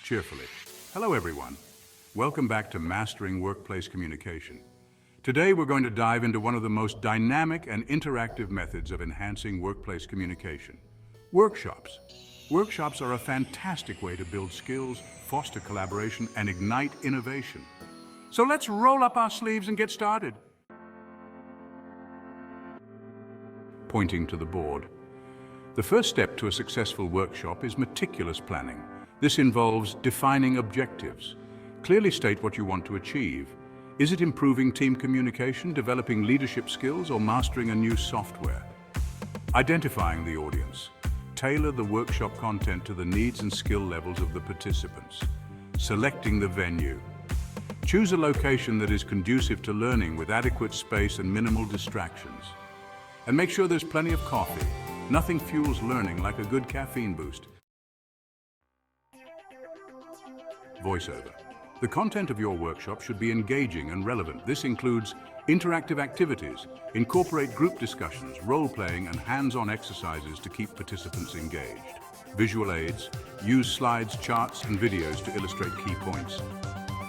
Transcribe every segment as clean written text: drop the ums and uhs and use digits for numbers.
cheerfully. Hello everyone. Welcome back to Mastering Workplace Communication. Today we're going to dive into one of the most dynamic and interactive methods of enhancing workplace communication: workshops. Workshops are a fantastic way to build skills, foster collaboration, and ignite innovation. So let's roll up our sleeves and get started. Pointing to the board. The first step to a successful workshop is meticulous planning. This involves defining objectives. Clearly state what you want to achieve. Is it improving team communication, developing leadership skills, or mastering a new software? Identifying the audience. Tailor the workshop content to the needs and skill levels of the participants. Selecting the venue. Choose a location that is conducive to learning with adequate space and minimal distractions. And make sure there's plenty of coffee. Nothing fuels learning like a good caffeine boost. Voiceover. The content of your workshop should be engaging and relevant. This includes interactive activities, incorporate group discussions, role-playing, and hands-on exercises to keep participants engaged. Visual aids. Use slides, charts, and videos to illustrate key points.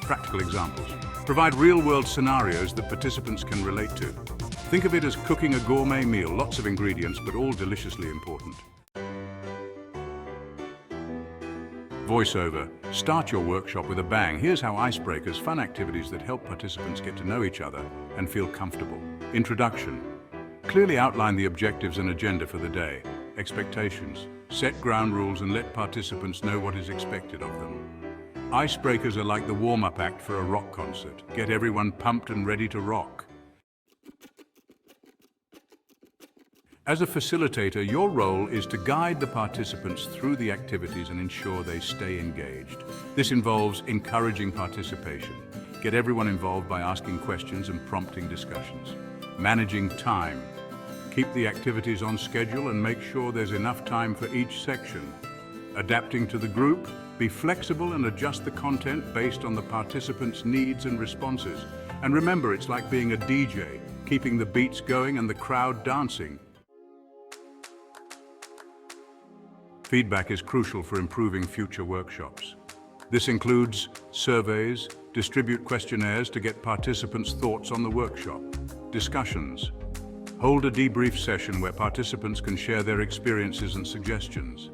Practical examples. Provide real-world scenarios that participants can relate to. Think of it as cooking a gourmet meal, lots of ingredients, but all deliciously important. Voiceover. Start your workshop with a bang. Here's how icebreakers, fun activities that help participants get to know each other and feel comfortable. Introduction. Clearly outline the objectives and agenda for the day. Expectations. Set ground rules and let participants know what is expected of them. Icebreakers are like the warm-up act for a rock concert. Get everyone pumped and ready to rock. As a facilitator, your role is to guide the participants through the activities and ensure they stay engaged. This involves encouraging participation. Get everyone involved by asking questions and prompting discussions. Managing time. Keep the activities on schedule and make sure there's enough time for each section. Adapting to the group. Be flexible and adjust the content based on the participants' needs and responses. And remember, it's like being a DJ, keeping the beats going and the crowd dancing. Feedback is crucial for improving future workshops. This includes surveys, distribute questionnaires to get participants' thoughts on the workshop. Discussions. Hold a debrief session where participants can share their experiences and suggestions.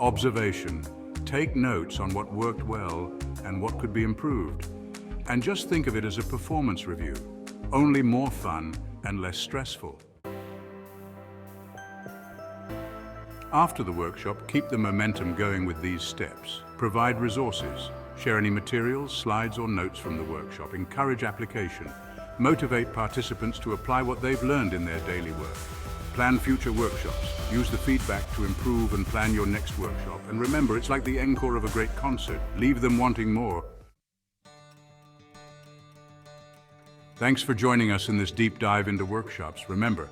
Observation. Take notes on what worked well and what could be improved. And just think of it as a performance review, only more fun and less stressful. After the workshop, keep the momentum going with these steps. Provide resources. Share any materials, slides, or notes from the workshop. Encourage application. Motivate participants to apply what they've learned in their daily work. Plan future workshops. Use the feedback to improve and plan your next workshop. And remember, it's like the encore of a great concert. Leave them wanting more. Thanks for joining us in this deep dive into workshops. Remember,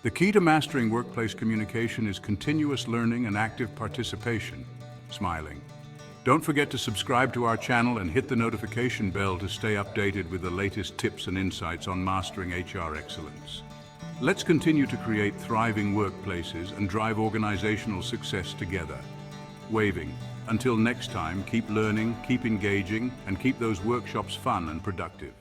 the key to mastering workplace communication is continuous learning and active participation. Smiling. Don't forget to subscribe to our channel and hit the notification bell to stay updated with the latest tips and insights on mastering HR excellence. Let's continue to create thriving workplaces and drive organizational success together. Waving. Until next time, keep learning, keep engaging, and keep those workshops fun and productive.